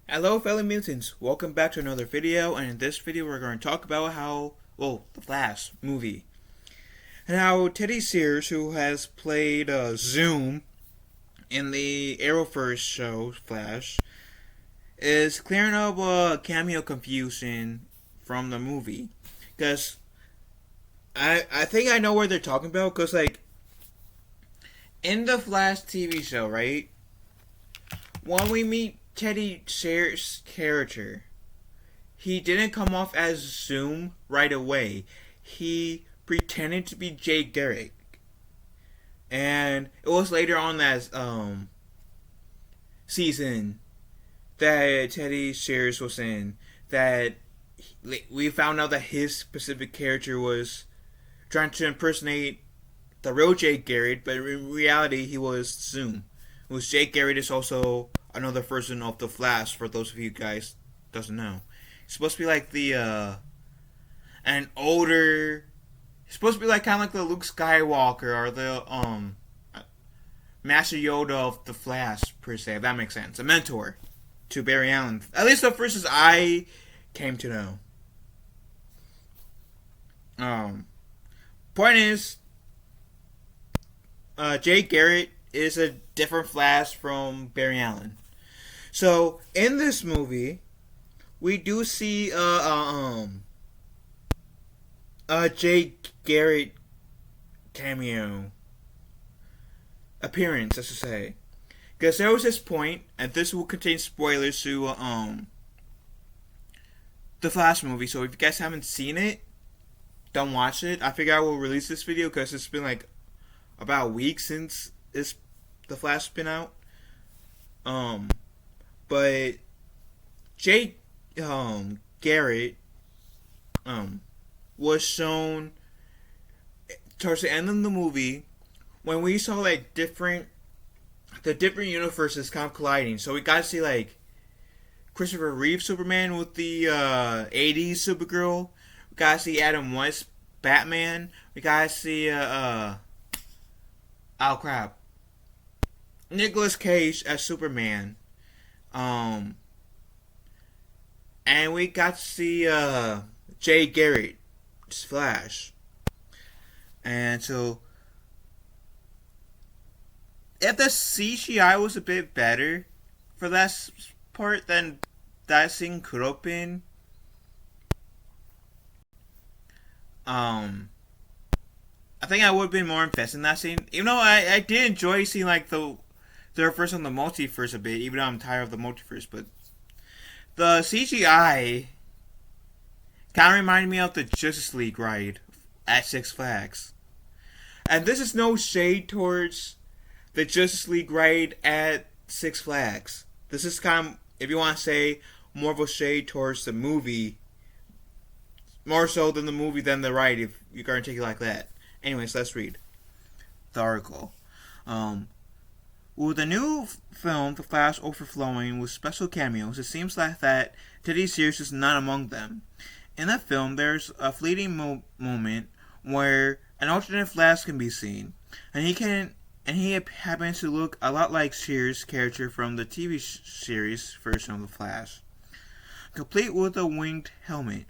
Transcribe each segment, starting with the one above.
Hello fellow mutants, welcome back to another video, and in this video we're going to talk about the Flash movie. And how Teddy Sears, who has played Zoom in the Arrowverse show Flash, is clearing up cameo confusion from the movie. Because I think I know what they're talking about, because in the Flash TV show, right? When we meet Teddy Sears' character, he didn't come off as Zoom right away. He pretended to be Jay Garrick. And it was later on that season that Teddy Sears was in that we found out that his specific character was trying to impersonate the real Jay Garrick, but in reality he was Zoom. It was Jay Garrick is also another version of the Flash. For those of you guys doesn't know, he's supposed to be like an older. He's supposed to be like kind of like the Luke Skywalker or the Master Yoda of the Flash per se. If that makes sense, a mentor to Barry Allen. At least the first as I came to know. Point is, Jay Garrick is a different Flash from Barry Allen. So in this movie, we do see Jay Garrick cameo appearance, as to say, because there was this point, and this will contain spoilers to the Flash movie. So if you guys haven't seen it, don't watch it. I figure I will release this video because it's been like about a week since the Flash been out. But Jay Garrett was shown towards the end of the movie when we saw the different universes kind of colliding. So we got to see Christopher Reeve Superman with the 80s Supergirl. We got to see Adam West Batman. We got to see Nicolas Cage as Superman. And we got to see Jay Garrick's Flash. And so, if the CGI was a bit better for that part, then that scene could have been I think I would have been more invested in that scene. Even though I did enjoy seeing their first on the multiverse a bit, even though I'm tired of the multiverse, but the CGI kind of reminded me of the Justice League ride at Six Flags. And this is no shade towards the Justice League ride at Six Flags. This is kind of, if you want to say, more of a shade towards the movie. More so than the movie than the ride, if you're going to take it like that. Anyways, let's read the article. With the new film, The Flash, overflowing with special cameos, it seems like that Teddy Sears is not among them. In that film, there's a fleeting moment where an alternate Flash can be seen, and he happens to look a lot like Sears' character from the TV series version of The Flash, complete with a winged helmet.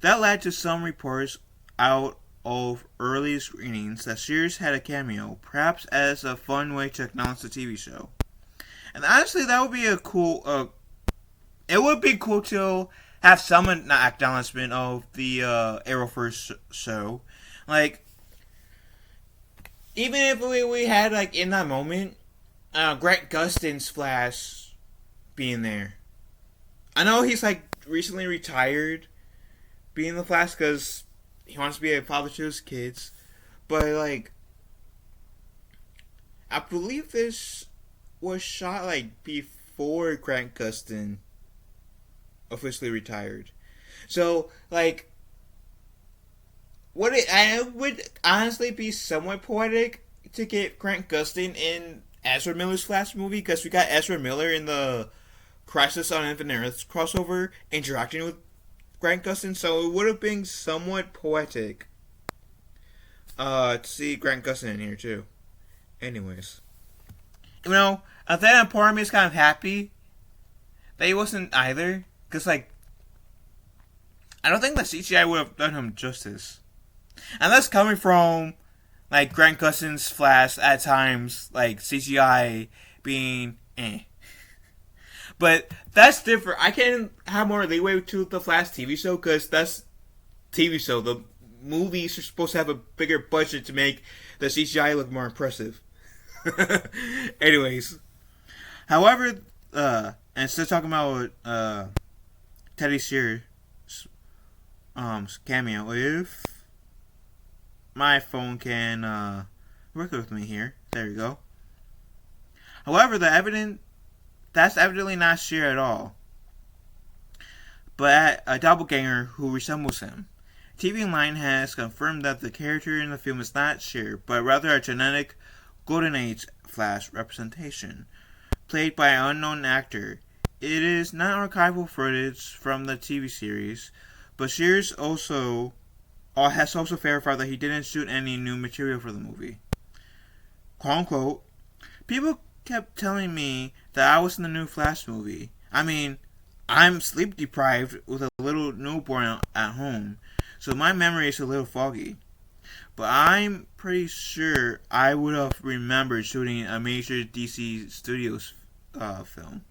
That led to some reports out of early screenings that Sears had a cameo, perhaps as a fun way to acknowledge the TV show. And honestly, that would be a cool. It would be cool to have some acknowledgement of the Arrowverse show, even if we had in that moment, Grant Gustin's Flash being there. I know he's recently retired, being the Flash because he wants to be a father to his kids, but I believe this was shot before Grant Gustin officially retired. So I would honestly be somewhat poetic to get Grant Gustin in Ezra Miller's Flash movie, because we got Ezra Miller in the Crisis on Infinite Earths crossover interacting with Grant Gustin, so it would have been somewhat poetic to see Grant Gustin in here too. Anyways, I think part of me is kind of happy that he wasn't either. Because, like, I don't think the CGI would have done him justice. And that's coming from, like, Grant Gustin's Flash at times, like, CGI being eh. But that's different. I can have more leeway to the Flash TV show because that's TV show. The movies are supposed to have a bigger budget to make the CGI look more impressive. Anyways, however, and still talking about Teddy Sears cameo. If my phone can work with me here, there we go. However, that's evidently not Sears at all, but a doppelganger who resembles him. TV Line has confirmed that the character in the film is not Sears, but rather a genetic Golden Age Flash representation, played by an unknown actor. It is not archival footage from the TV series, but Sears has also verified that he didn't shoot any new material for the movie. Quote unquote, people kept telling me that I was in the new Flash movie. I mean, I'm sleep deprived with a little newborn at home, so my memory is a little foggy. But I'm pretty sure I would have remembered shooting a major DC Studios film.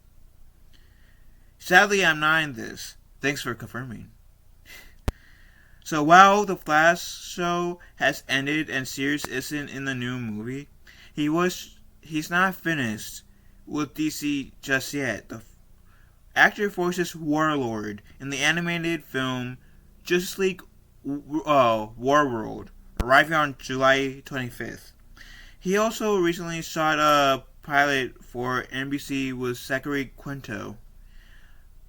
Sadly, I'm not in this. Thanks for confirming. So while the Flash show has ended and Sears isn't in the new movie, he's not finished with DC just yet. The actor voices Warlord in the animated film Justice League Warworld, arriving on July 25th. He also recently shot a pilot for NBC with Zachary Quinto.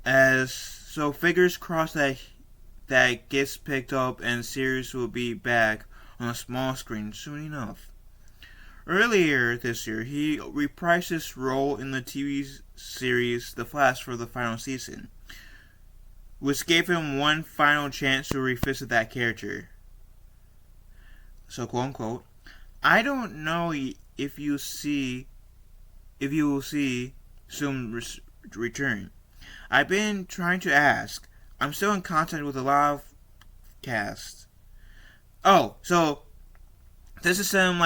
So fingers crossed that gets picked up and Sears will be back on a small screen soon enough. Earlier this year, he reprised his role in the TV series The Flash for the final season, which gave him one final chance to revisit that character. So, quote unquote, I don't know if you will see soon return. I've been trying to ask. I'm still in contact with a lot of cast. Oh, so this is him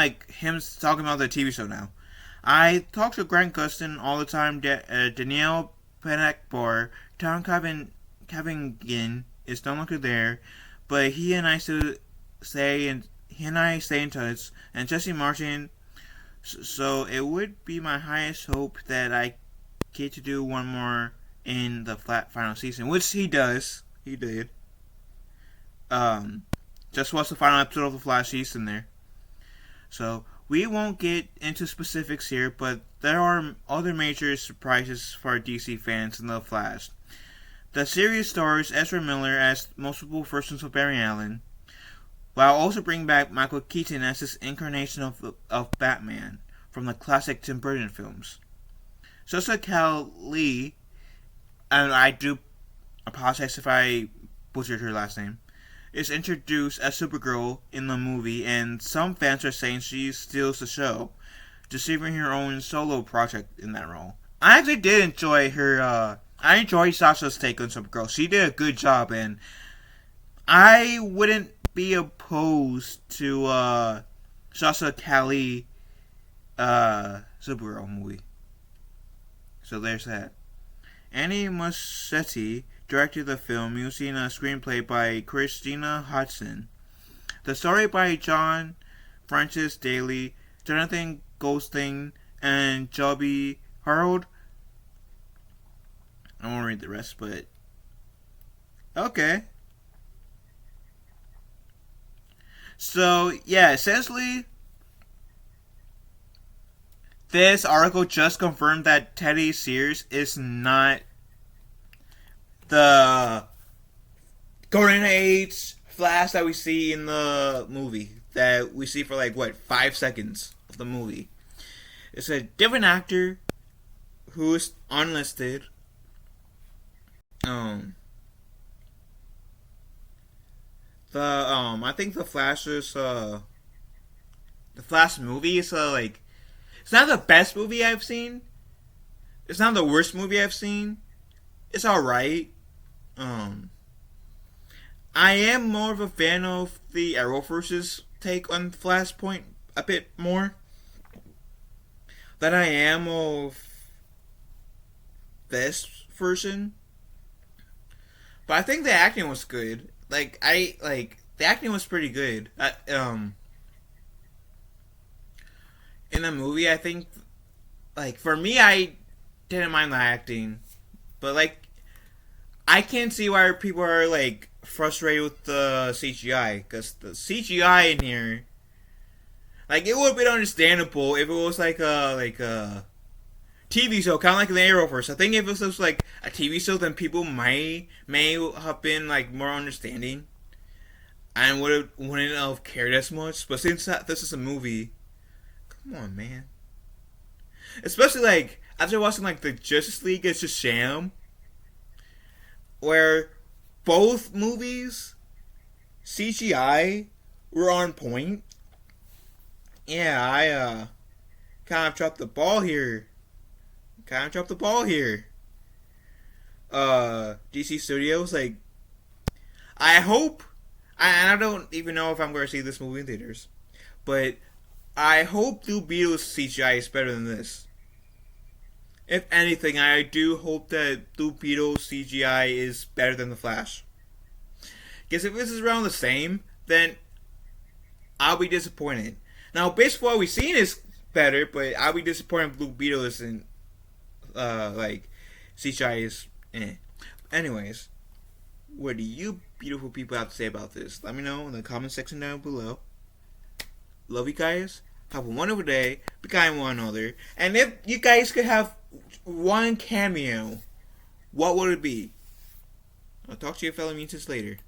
talking about the TV show now. I talk to Grant Gustin all the time. Danielle Penakbar, Tom Cavingin is no longer there, but he and I stay in touch. And Jesse Martin. So it would be my highest hope that I get to do one more in the final season, which he does. He did. Just watch the final episode of The Flash season there. So we won't get into specifics here, but there are other major surprises for DC fans in The Flash. The series stars Ezra Miller as multiple versions of Barry Allen, while also bringing back Michael Keaton as his incarnation of Batman from the classic Tim Burton films. Joshua Lee, and I do apologize if I butchered her last name, is introduced as Supergirl in the movie, and some fans are saying she steals the show, receiving her own solo project in that role. I actually did enjoy her. I enjoyed Sasha's take on Supergirl. She did a good job, and I wouldn't be opposed to Sasha Cali Supergirl movie. So there's that. Annie Muschietti directed the film using a screenplay by Christina Hodson. The story by John Francis Daly, Jonathan Goldstein, and Joby Harold. I won't read the rest, but okay. So yeah, essentially, this article just confirmed that Teddy Sears is not the Golden Age Flash that we see in the movie. That we see for 5 seconds of the movie. It's a different actor who is unlisted. I think the Flash is the Flash movie is it's not the best movie I've seen. It's not the worst movie I've seen. it's all right. Um, I am more of a fan of the Arrowverse's take on Flashpoint a bit more than I am of this version. But I think the acting was good. The acting was pretty good. In the movie, I think for me, I didn't mind the acting, but I can't see why people are frustrated with the CGI because the CGI in here, it would have been understandable if it was like a TV show, kind of like the Arrowverse. I think if it was like a TV show, then people may have been more understanding and wouldn't have cared as much. But since this is a movie, come on, man. Especially after watching the Justice League, it's a sham, where both movies CGI were on point. Yeah, I kind of dropped the ball here. DC Studios, I hope, and I don't even know if I'm going to see this movie in theaters, but I hope Blue Beetle's CGI is better than this. If anything, I do hope that Blue Beetle's CGI is better than the Flash. Because if this is around the same, then I'll be disappointed. Now, based on what we've seen is better, but I'll be disappointed if Blue Beetle isn't CGI is Anyways, what do you beautiful people have to say about this? Let me know in the comment section down below. Love you guys. Have a wonderful day. Be kind to one another. And if you guys could have one cameo, what would it be? I'll talk to your fellow mutants later.